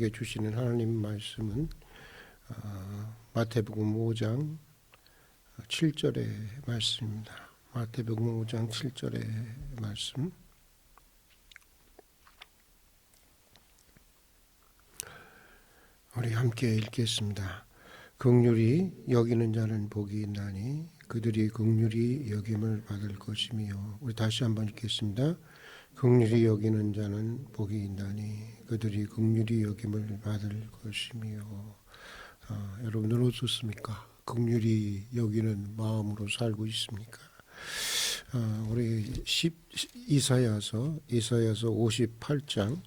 우리에게 주시는 하나님 말씀은 마태복음 5장 7절의 말씀입니다. 마태복음 5장 7절의 말씀. 우리 함께 읽겠습니다. 긍휼히 여기는 자는 복이 있나니 그들이 긍휼히 여김을 받을 것이며. 우리 다시 한번 읽겠습니다. 긍휼히 여기는 자는 복이 있나니 그들이 긍휼히 여김을 받을 것이며. 여러분들 어떻습니까? 긍휼히 여기는 마음으로 살고 있습니까? 우리 이사야서 58장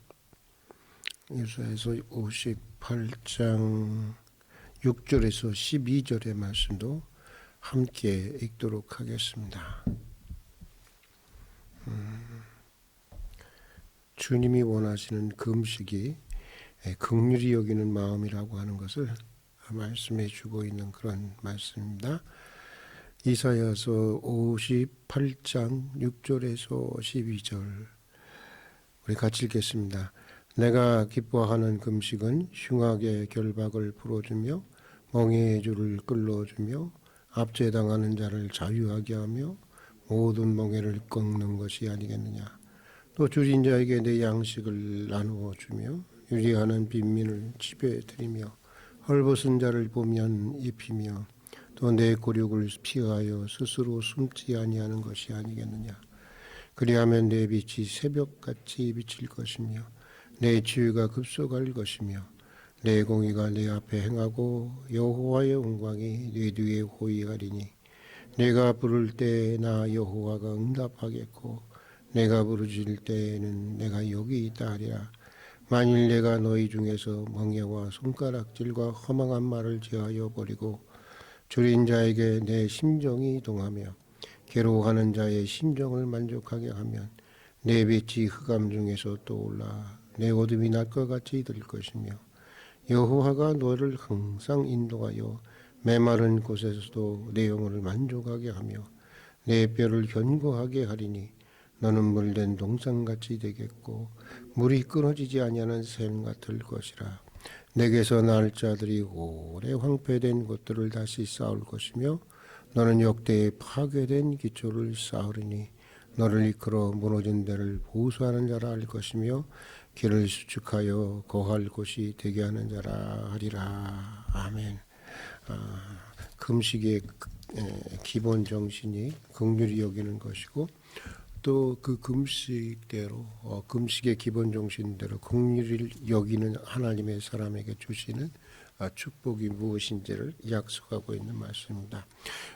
6절에서 12절의 말씀도 함께 읽도록 하겠습니다. 주님이 원하시는 금식이 긍휼히 여기는 마음이라고 하는 것을 말씀해 주고 있는 그런 말씀입니다. 이사야서 58장 6절에서 12절 우리 같이 읽겠습니다. 내가 기뻐하는 금식은 흉악의 결박을 풀어주며 멍에의 줄을 끌어주며 압제당하는 자를 자유하게 하며 모든 멍에를 꺾는 것이 아니겠느냐. 또 줄인 자에게 내 양식을 나누어 주며 유리하는 빈민을 집에 들이며 헐벗은 자를 보면 입히며 또 내 곤욕을 피하여 스스로 숨지 아니하는 것이 아니겠느냐. 그리하면 내 빛이 새벽같이 비칠 것이며 내 지위가 급속할 것이며 내 공의가 내 앞에 행하고 여호와의 영광이 내 뒤에 호위하리니 내가 부를 때 나 여호와가 응답하겠고 내가 부르짖을 때에는 내가 여기 있다 하리라. 만일 내가 너희 중에서 멍에와 손가락질과 허망한 말을 제하여 버리고 줄인 자에게 내 심정이 동하며 괴로워하는 자의 심정을 만족하게 하면 내 빛이 흑암 중에서 떠올라 내 어둠이 낮과 같이 될 것이며 여호와가 너를 항상 인도하여 메마른 곳에서도 내 영혼을 만족하게 하며 내 뼈를 견고하게 하리니 너는 물된 동산같이 되겠고 물이 끊어지지 아니하는 샘 같을 것이라. 내게서 날 자들이 오래 황폐된 곳들을 다시 쌓을 것이며 너는 역대에 파괴된 기초를 쌓으리니 너를 이끌어 무너진 데를 보수하는 자라 할 것이며 길을 수축하여 거할 곳이 되게 하는 자라 하리라. 아멘. 금식의 기본 정신이 긍휼히 여기는 것이고 또 그 금식대로 금식의 기본 정신대로 긍휼히 여기는 하나님의 사람에게 주시는 축복이 무엇인지를 약속하고 있는 말씀입니다.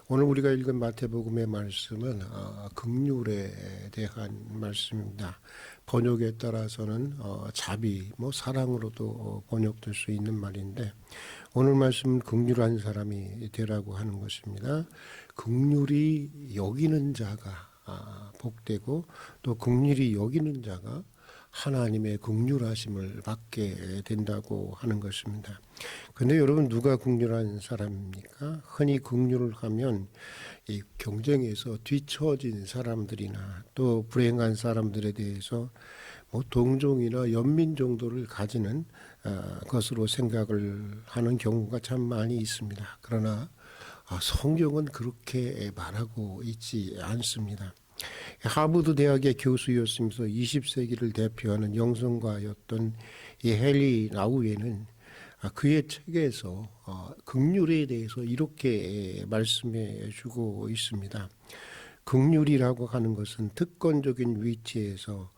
오늘 우리가 읽은 마태복음의 말씀은 긍휼에 대한 말씀입니다. 번역에 따라서는 자비, 사랑으로도 번역될 수 있는 말인데 오늘 말씀은 긍휼한 사람이 되라고 하는 것입니다. 긍휼히 여기는 자가 복되고 또 긍휼히 여기는 자가 하나님의 긍휼하심을 받게 된다고 하는 것입니다. 그런데 여러분 누가 긍휼한 사람입니까? 흔히 긍휼을 하면 이 경쟁에서 뒤처진 사람들이나 또 불행한 사람들에 대해서 동정이나 연민 정도를 가지는 것으로 생각을 하는 경우가 참 많이 있습니다. 그러나 성경은 그렇게 말하고 있지 않습니다. 하버드 대학의 교수였으면서 20세기를 대표하는 영성가였던 이 헨리 나우에는 그의 책에서 긍휼에 대해서 이렇게 말씀해 주고 있습니다. 긍휼이라고 하는 것은 특권적인 위치에서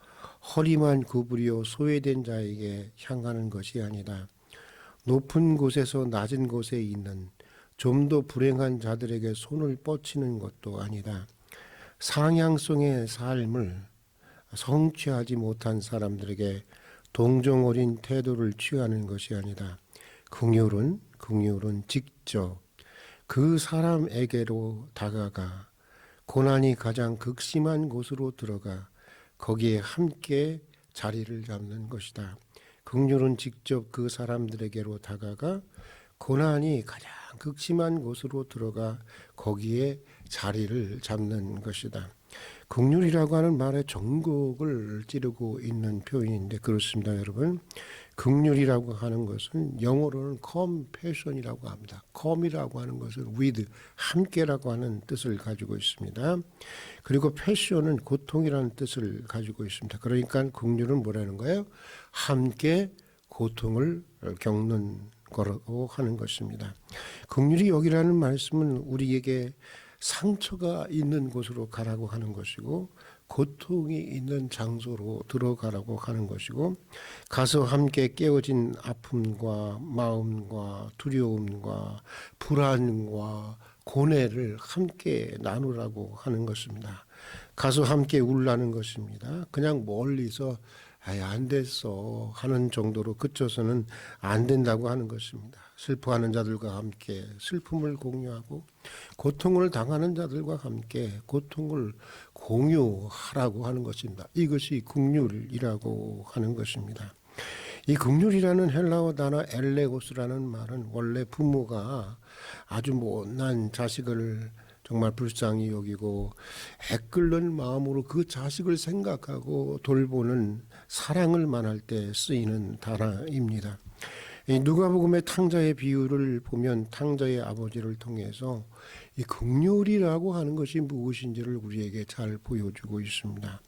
허리만 구부려 소외된 자에게 향하는 것이 아니다. 높은 곳에서 낮은 곳에 있는 좀 더 불행한 자들에게 손을 뻗치는 것도 아니다. 상향성의 삶을 성취하지 못한 사람들에게 동정 어린 태도를 취하는 것이 아니다. 긍휼은 직접 그 사람에게로 다가가 고난이 가장 극심한 곳으로 들어가 거기에 함께 자리를 잡는 것이다. 긍휼은 직접 그 사람들에게로 다가가 고난이 가장 극심한 곳으로 들어가 거기에 자리를 잡는 것이다. 긍휼이라고 하는 말에 전곡을 찌르고 있는 표현인데 그렇습니다, 여러분. 긍휼이라고 하는 것은 영어로는 compassion이라고 합니다. com이라고 하는 것은 with, 함께라고 하는 뜻을 가지고 있습니다. 그리고 passion은 고통이라는 뜻을 가지고 있습니다. 그러니까 긍휼은 뭐라는 거예요? 함께 고통을 겪는 거라고 하는 것입니다. 긍휼이 여기라는 말씀은 우리에게 상처가 있는 곳으로 가라고 하는 것이고 고통이 있는 장소로 들어가라고 하는 것이고 가서 함께 깨어진 아픔과 마음과 두려움과 불안과 고뇌를 함께 나누라고 하는 것입니다. 가서 함께 울라는 것입니다. 그냥 멀리서 안 됐어 하는 정도로 그쳐서는 안 된다고 하는 것입니다. 슬퍼하는 자들과 함께 슬픔을 공유하고 고통을 당하는 자들과 함께 고통을 공유하라고 하는 것입니다. 이것이 긍휼이라고 하는 것입니다. 이 긍휼이라는 헬라어 단어 엘레고스라는 말은 원래 부모가 아주 못난 자식을 정말 불쌍히 여기고 애끓는 마음으로 그 자식을 생각하고 돌보는 사랑을 말할 때 쓰이는 단어입니다. 누가복음의 탕자의 비유를 보면 탕자의 아버지를 통해서 이 긍휼이라고 하는 것이 무엇인지를 우리에게 잘 보여주고 있습니다.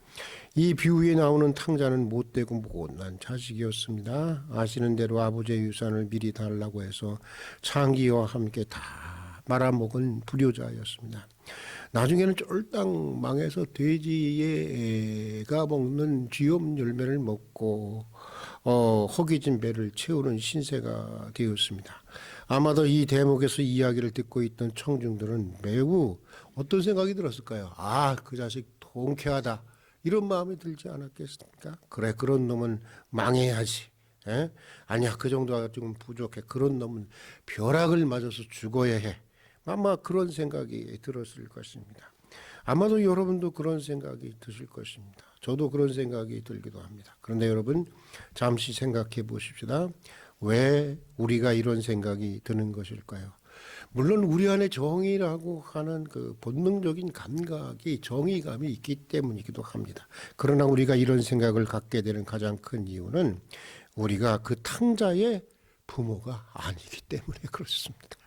이 비유에 나오는 탕자는 못되고 못난 자식이었습니다. 아시는 대로 아버지의 유산을 미리 달라고 해서 창기와 함께 다 말아먹은 불효자였습니다. 나중에는 쫄딱 망해서 돼지가 먹는 쥐염 열매를 먹고 허기진 배를 채우는 신세가 되었습니다. 아마도 이 대목에서 이야기를 듣고 있던 청중들은 매우 어떤 생각이 들었을까요? 그 자식 통쾌하다. 이런 마음이 들지 않았겠습니까? 그래, 그런 놈은 망해야지. 아니야, 그 정도가 좀 부족해. 그런 놈은 벼락을 맞아서 죽어야 해. 아마 그런 생각이 들었을 것입니다. 아마도 여러분도 그런 생각이 드실 것입니다. 저도 그런 생각이 들기도 합니다. 그런데 여러분 잠시 생각해 보십시다. 왜 우리가 이런 생각이 드는 것일까요? 물론 우리 안에 정의라고 하는 그 본능적인 감각이 정의감이 있기 때문이기도 합니다. 그러나 우리가 이런 생각을 갖게 되는 가장 큰 이유는 우리가 그 탕자의 부모가 아니기 때문에 그렇습니다.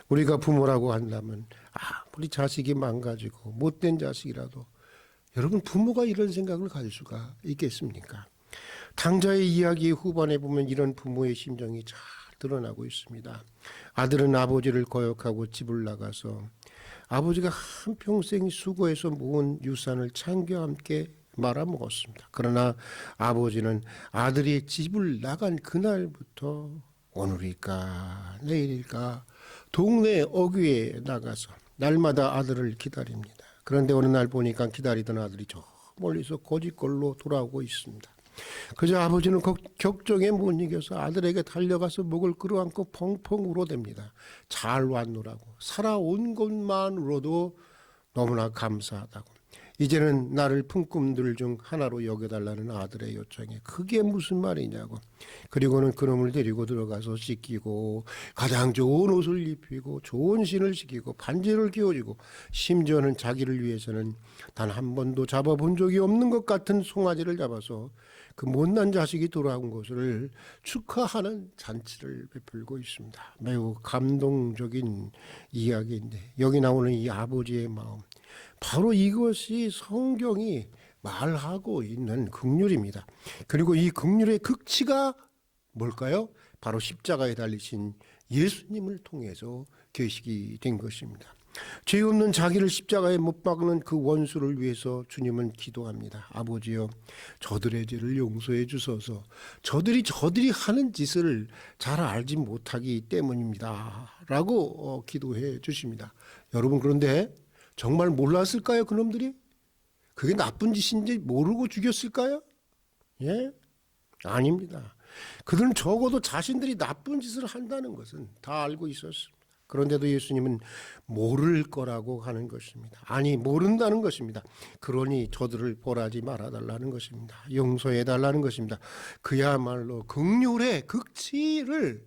우리가 부모라고 한다면 우리 자식이 망가지고 못된 자식이라도 여러분 부모가 이런 생각을 가질 수가 있겠습니까? 탕자의 이야기 후반에 보면 이런 부모의 심정이 잘 드러나고 있습니다. 아들은 아버지를 거역하고 집을 나가서 아버지가 한평생 수고해서 모은 유산을 창기와 함께 말아먹었습니다. 그러나 아버지는 아들이 집을 나간 그날부터 오늘일까 내일일까 동네 어귀에 나가서 날마다 아들을 기다립니다. 그런데 어느 날 보니까 기다리던 아들이 저 멀리서 거짓골로 돌아오고 있습니다. 그저 아버지는 격정에 못 이겨서 아들에게 달려가서 목을 끌어안고 펑펑 울어댑니다. 잘 왔노라고, 살아온 것만으로도 너무나 감사하다고, 이제는 나를 품꾼들 중 하나로 여겨달라는 아들의 요청에 그게 무슨 말이냐고. 그리고는 그놈을 데리고 들어가서 씻기고 가장 좋은 옷을 입히고 좋은 신을 시키고 반지를 끼워주고 심지어는 자기를 위해서는 단 한 번도 잡아본 적이 없는 것 같은 송아지를 잡아서 그 못난 자식이 돌아온 것을 축하하는 잔치를 베풀고 있습니다. 매우 감동적인 이야기인데 여기 나오는 이 아버지의 마음, 바로 이것이 성경이 말하고 있는 긍휼입니다. 그리고 이 긍휼의 극치가 뭘까요? 바로 십자가에 달리신 예수님을 통해서 계시게 된 것입니다. 죄 없는 자기를 십자가에 못 박는 그 원수를 위해서 주님은 기도합니다. 아버지여, 저들의 죄를 용서해 주소서. 저들이 하는 짓을 잘 알지 못하기 때문입니다. 라고 기도해 주십니다. 여러분, 그런데 정말 몰랐을까요, 그놈들이? 그게 나쁜 짓인지 모르고 죽였을까요? 예? 아닙니다. 그들은 적어도 자신들이 나쁜 짓을 한다는 것은 다 알고 있었습니다. 그런데도 예수님은 모를 거라고 하는 것입니다. 아니, 모른다는 것입니다. 그러니 저들을 벌하지 말아달라는 것입니다. 용서해달라는 것입니다. 그야말로 긍휼의 극치를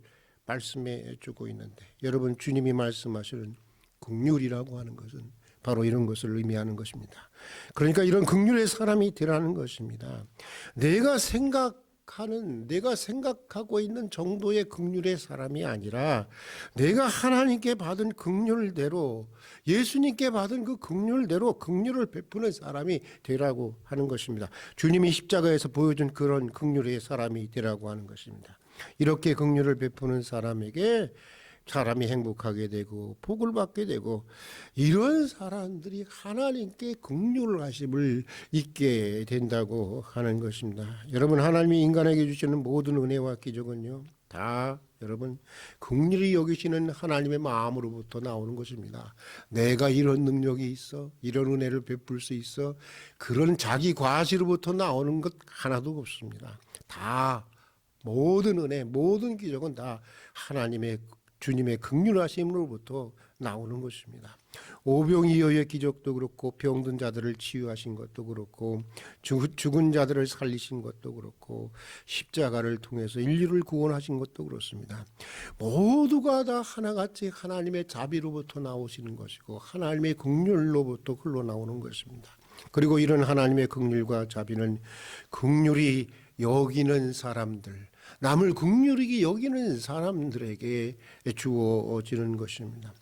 말씀해 주고 있는데, 여러분, 주님이 말씀하시는 긍휼이라고 하는 것은 바로 이런 것을 의미하는 것입니다. 그러니까 이런 긍휼의 사람이 되라는 것입니다. 내가 생각하는 생각하는 내가 생각하고 있는 정도의 긍휼의 사람이 아니라 내가 하나님께 받은 긍휼대로 예수님께 받은 그 긍휼대로 긍휼을 베푸는 사람이 되라고 하는 것입니다. 주님이 십자가에서 보여준 그런 긍휼의 사람이 되라고 하는 것입니다. 이렇게 긍휼을 베푸는 사람에게 사람이 행복하게 되고 복을 받게 되고 이런 사람들이 하나님께 긍휼하심을 잊게 된다고 하는 것입니다. 여러분 하나님이 인간에게 주시는 모든 은혜와 기적은요 다 여러분 긍휼히 여기시는 하나님의 마음으로부터 나오는 것입니다. 내가 이런 능력이 있어 이런 은혜를 베풀 수 있어 그런 자기 과시로부터 나오는 것 하나도 없습니다. 다 모든 은혜 모든 기적은 다 하나님의 주님의 긍휼하심으로부터 나오는 것입니다. 오병이어의 기적도 그렇고 병든 자들을 치유하신 것도 그렇고 죽은 자들을 살리신 것도 그렇고 십자가를 통해서 인류를 구원하신 것도 그렇습니다. 모두가 다 하나같이 하나님의 자비로부터 나오시는 것이고 하나님의 긍휼로부터 흘러나오는 것입니다. 그리고 이런 하나님의 긍휼과 자비는 긍휼히 여기는 사람들 남을 긍휼히 여기는 사람들에게 주어지는 것입니다.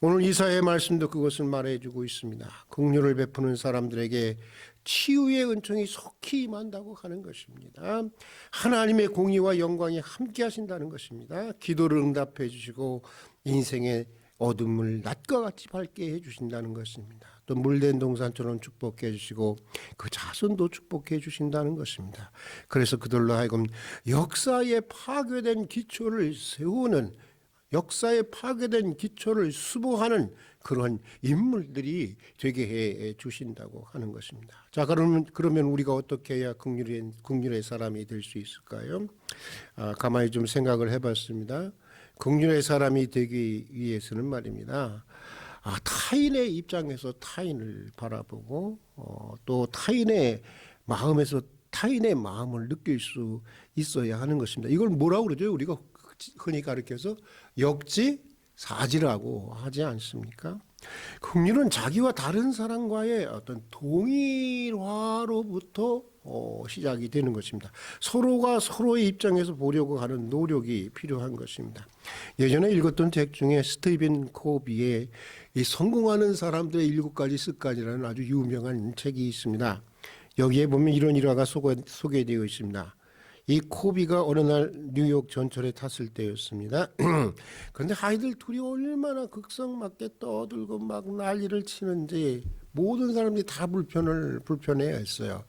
오늘 이사야의 말씀도 그것을 말해주고 있습니다. 긍휼을 베푸는 사람들에게 치유의 은총이 속히 임한다고 하는 것입니다. 하나님의 공의와 영광이 함께 하신다는 것입니다. 기도를 응답해 주시고 인생의 어둠을 낮과 같이 밝게 해주신다는 것입니다. 또 물된 동산처럼 축복해 주시고 그 자손도 축복해 주신다는 것입니다. 그래서 그들로 하여금 역사의 파괴된 기초를 세우는 역사의 파괴된 기초를 수보하는 그런 인물들이 되게 해 주신다고 하는 것입니다. 자, 그러면 우리가 어떻게 해야 긍휼의 사람이 될 수 있을까요? 가만히 좀 생각을 해봤습니다. 긍휼의 사람이 되기 위해서는 말입니다. 타인의 입장에서 타인을 바라보고 또 타인의 마음에서 타인의 마음을 느낄 수 있어야 하는 것입니다. 이걸 뭐라고 그러죠? 우리가 흔히 가르쳐서 역지사지라고 하지 않습니까? 긍휼은 자기와 다른 사람과의 어떤 동일화로부터 시작이 되는 것입니다. 서로가 서로의 입장에서 보려고 하는 노력이 필요한 것입니다. 예전에 읽었던 책 중에 스티븐 코비의 이 성공하는 사람들의 7가지 습관이라는 아주 유명한 책이 있습니다. 여기에 보면 이런 일화가 소개되어 있습니다. 이 코비가 어느 날 뉴욕 전철에 탔을 때였습니다. 그런데 아이들 둘이 얼마나 극성맞게 떠들고 막 난리를 치는지 모든 사람들이 다 불편해했어요.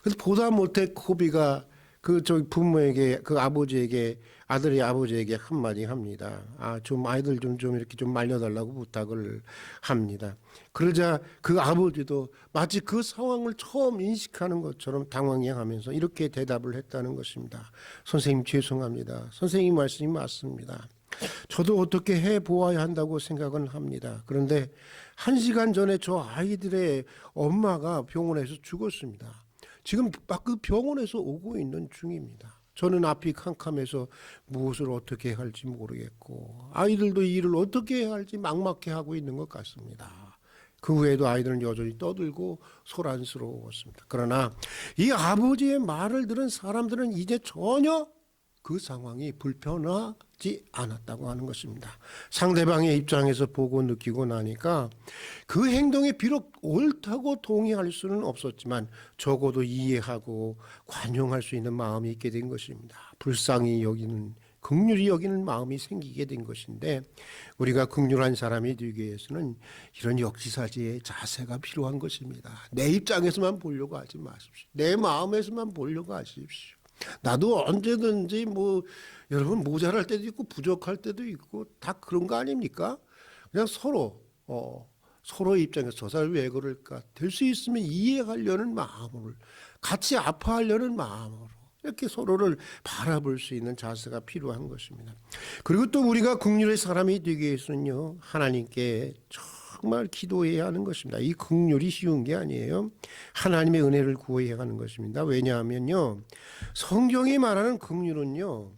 그래서 보다 못해 코비가 부모에게 아들이 아버지에게 한마디 합니다. 좀 아이들 좀 이렇게 좀 말려달라고 부탁을 합니다. 그러자 그 아버지도 마치 그 상황을 처음 인식하는 것처럼 당황해하면서 이렇게 대답을 했다는 것입니다. 선생님 죄송합니다. 선생님 말씀이 맞습니다. 저도 어떻게 해보아야 한다고 생각은 합니다. 그런데 1시간 전에 저 아이들의 엄마가 병원에서 죽었습니다. 지금 막 그 병원에서 오고 있는 중입니다. 저는 앞이 캄캄해서 무엇을 어떻게 할지 모르겠고 아이들도 이 일을 어떻게 해야 할지 막막해하고 있는 것 같습니다. 그 후에도 아이들은 여전히 떠들고 소란스러웠습니다. 그러나 이 아버지의 말을 들은 사람들은 이제 전혀 그 상황이 불편하지 않았다고 하는 것입니다. 상대방의 입장에서 보고 느끼고 나니까 그 행동에 비록 옳다고 동의할 수는 없었지만 적어도 이해하고 관용할 수 있는 마음이 있게 된 것입니다. 불쌍히 여기는 긍휼히 여기는 마음이 생기게 된 것인데 우리가 긍휼한 사람이 되기 위해서는 이런 역지사지의 자세가 필요한 것입니다. 내 입장에서만 보려고 하지 마십시오. 내 마음에서만 보려고 하십시오. 나도 언제든지 여러분 모자랄 때도 있고 부족할 때도 있고 다 그런 거 아닙니까? 그냥 서로의 입장에서 저 사람이 왜 그럴까? 될 수 있으면 이해하려는 마음으로 같이 아파하려는 마음으로 이렇게 서로를 바라볼 수 있는 자세가 필요한 것입니다. 그리고 또 우리가 긍휼의 사람이 되기 위해서는요 하나님께 정말 기도해야 하는 것입니다. 이 긍휼이 쉬운 게 아니에요. 하나님의 은혜를 구해야 하는 것입니다. 왜냐하면요 성경이 말하는 긍휼은요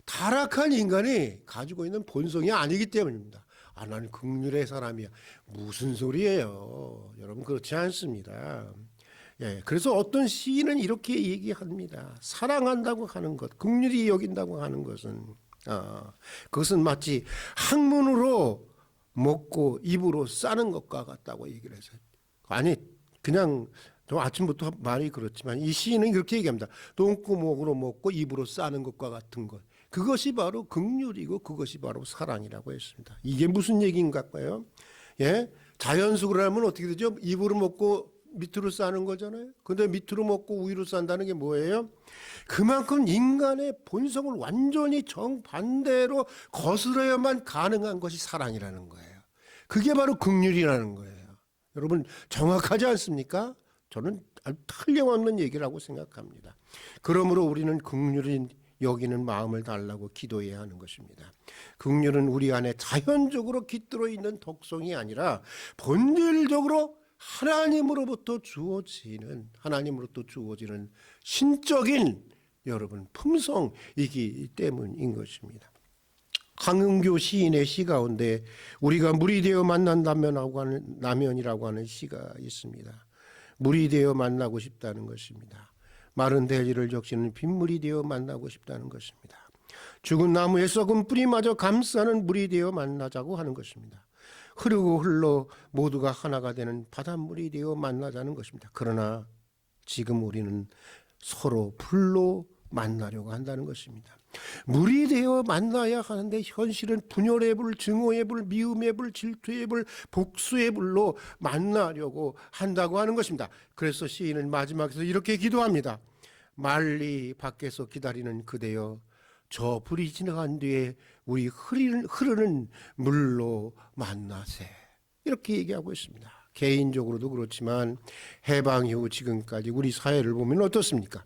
타락한 인간이 가지고 있는 본성이 아니기 때문입니다. 나는 긍휼의 사람이야. 무슨 소리예요. 여러분 그렇지 않습니다. 예, 그래서 어떤 시인은 이렇게 얘기합니다. 사랑한다고 하는 것, 긍휼히 여긴다고 하는 것은 그것은 마치 학문으로 먹고 입으로 싸는 것과 같다고 얘기를 해서 아니 그냥 좀 아침부터 말이 그렇지만 이 시인은 그렇게 얘기합니다. 똥구멍으로 먹고 입으로 싸는 것과 같은 것. 그것이 바로 긍휼이고 그것이 바로 사랑이라고 했습니다. 이게 무슨 얘기인가요? 예? 자연숙을 하면 어떻게 되죠? 입으로 먹고 밑으로 싸는 거잖아요. 근데 밑으로 먹고 위로 싼다는 게 뭐예요? 그만큼 인간의 본성을 완전히 정반대로 거스려야만 가능한 것이 사랑이라는 거예요. 그게 바로 긍휼이라는 거예요. 여러분 정확하지 않습니까? 저는 아주 틀림없는 얘기라고 생각합니다. 그러므로 우리는 긍휼히 여기는 마음을 달라고 기도해야 하는 것입니다. 긍휼은 우리 안에 자연적으로 깃들어 있는 독성이 아니라 본질적으로 하나님으로부터 주어지는 신적인 여러분 품성이기 때문인 것입니다. 강은교 시인의 시 가운데 우리가 물이 되어 만난다면이라고 하는 시가 있습니다. 물이 되어 만나고 싶다는 것입니다. 마른 대지를 적시는 빗물이 되어 만나고 싶다는 것입니다. 죽은 나무에 썩은 뿌리마저 감싸는 물이 되어 만나자고 하는 것입니다. 흐르고 흘러 모두가 하나가 되는 바닷물이 되어 만나자는 것입니다. 그러나 지금 우리는 서로 불로 만나려고 한다는 것입니다. 물이 되어 만나야 하는데 현실은 분열의 불, 증오의 불, 미움의 불, 질투의 불, 복수의 불로 만나려고 한다고 하는 것입니다. 그래서 시인은 마지막에서 이렇게 기도합니다. 말리 밖에서 기다리는 그대여 저 불이 지나간 뒤에 우리 흐르는 물로 만나세. 이렇게 얘기하고 있습니다. 개인적으로도 그렇지만 해방 이후 지금까지 우리 사회를 보면 어떻습니까?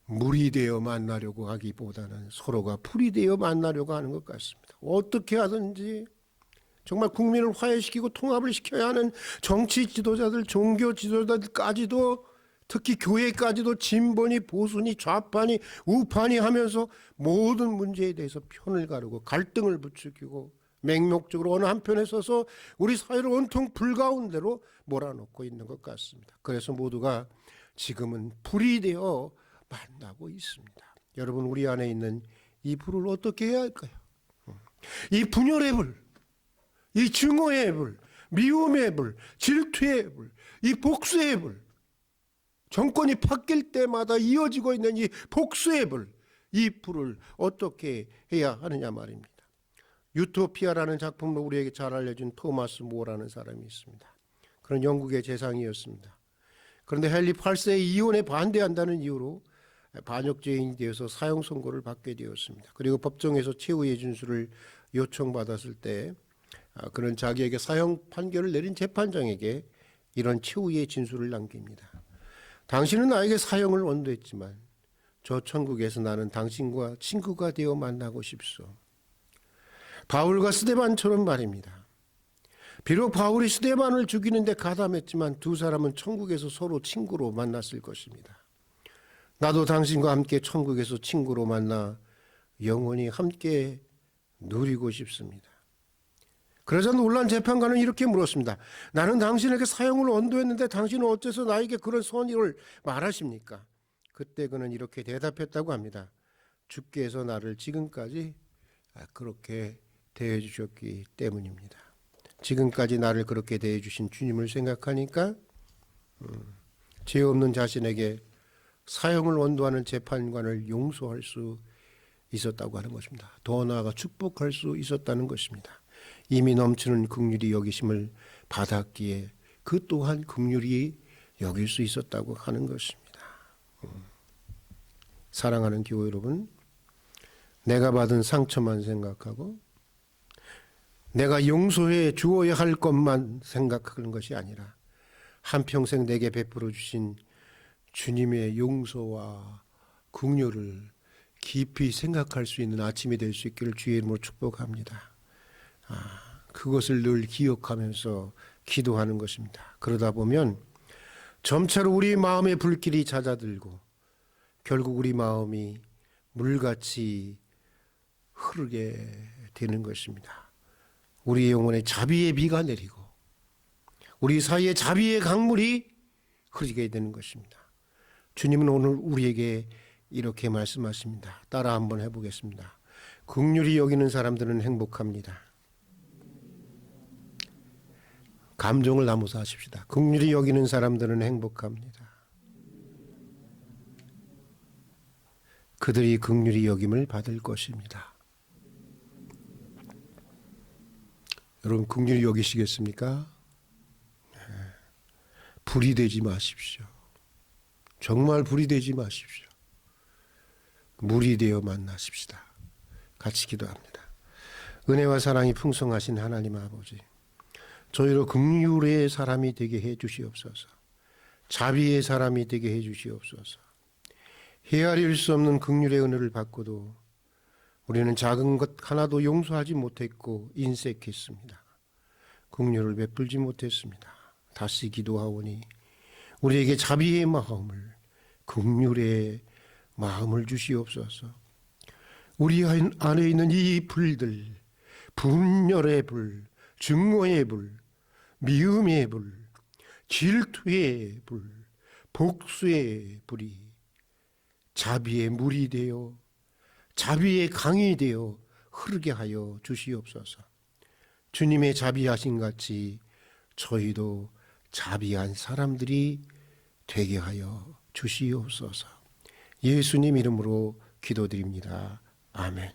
물이 되어 만나려고 하기보다는 서로가 불이 되어 만나려고 하는 것 같습니다. 어떻게 하든지 정말 국민을 화해시키고 통합을 시켜야 하는 정치 지도자들, 종교 지도자들까지도 특히 교회까지도 진보니 보수니 좌파니 우파니 하면서 모든 문제에 대해서 편을 가르고 갈등을 부추기고 맹목적으로 어느 한편에 서서 우리 사회를 온통 불 가운데로 몰아넣고 있는 것 같습니다. 그래서 모두가 지금은 불이 되어 만나고 있습니다. 여러분 우리 안에 있는 이 불을 어떻게 해야 할까요? 이 분열의 불, 이 증오의 불, 미움의 불, 질투의 불, 이 복수의 불, 정권이 바뀔 때마다 이어지고 있는 이 복수의 불, 이 불을 어떻게 해야 하느냐 말입니다. 유토피아라는 작품을 우리에게 잘 알려준 토마스 모라는 사람이 있습니다. 그런 영국의 재상이었습니다. 그런데 헨리 8세의 이혼에 반대한다는 이유로 반역죄인이 되어서 사형 선고를 받게 되었습니다. 그리고 법정에서 최후의 진술을 요청받았을 때 그는 자기에게 사형 판결을 내린 재판장에게 이런 최후의 진술을 남깁니다. 당신은 나에게 사형을 원도했지만 저 천국에서 나는 당신과 친구가 되어 만나고 싶소. 바울과 스데반처럼 말입니다. 비록 바울이 스데반을 죽이는데 가담했지만 두 사람은 천국에서 서로 친구로 만났을 것입니다. 나도 당신과 함께 천국에서 친구로 만나 영원히 함께 누리고 싶습니다. 그러자 놀란 재판관은 이렇게 물었습니다. 나는 당신에게 사형을 언도했는데 당신은 어째서 나에게 그런 선의를 말하십니까? 그때 그는 이렇게 대답했다고 합니다. 주께서 나를 지금까지 그렇게 대해 주셨기 때문입니다. 지금까지 나를 그렇게 대해 주신 주님을 생각하니까 죄 없는 자신에게 사형을 언도하는 재판관을 용서할 수 있었다고 하는 것입니다. 더 나아가 축복할 수 있었다는 것입니다. 이미 넘치는 긍휼이 여기심을 받았기에 그 또한 긍휼이 여길 수 있었다고 하는 것입니다. 사랑하는 교회 여러분, 내가 받은 상처만 생각하고 내가 용서해 주어야 할 것만 생각하는 것이 아니라 한평생 내게 베풀어 주신 주님의 용서와 긍휼을 깊이 생각할 수 있는 아침이 될 수 있기를 주의 이름으로 축복합니다. 그것을 늘 기억하면서 기도하는 것입니다. 그러다 보면 점차로 우리 마음의 불길이 잦아들고 결국 우리 마음이 물같이 흐르게 되는 것입니다. 우리의 영혼에 자비의 비가 내리고 우리 사이에 자비의 강물이 흐리게 되는 것입니다. 주님은 오늘 우리에게 이렇게 말씀하십니다. 따라 한번 해보겠습니다. 긍휼히 여기는 사람들은 행복합니다. 감정을 담아서 하십시다. 긍휼히 여기는 사람들은 행복합니다. 그들이 긍휼히 여김을 받을 것입니다. 여러분 긍휼히 여기시겠습니까? 불이 되지 마십시오. 정말 불이 되지 마십시오. 물이 되어 만나십시다. 같이 기도합니다. 은혜와 사랑이 풍성하신 하나님 아버지, 저희로 긍휼의 사람이 되게 해 주시옵소서. 자비의 사람이 되게 해 주시옵소서. 헤아릴 수 없는 긍휼의 은혜를 받고도 우리는 작은 것 하나도 용서하지 못했고 인색했습니다. 긍휼을 베풀지 못했습니다. 다시 기도하오니 우리에게 자비의 마음을, 긍휼의 마음을 주시옵소서. 우리 안에 있는 이 불들, 분열의 불, 증오의 불, 미움의 불, 질투의 불, 복수의 불이 자비의 물이 되어 자비의 강이 되어 흐르게 하여 주시옵소서. 주님의 자비하신 같이 저희도 자비한 사람들이 되게 하여 주시옵소서. 예수님 이름으로 기도드립니다. 아멘.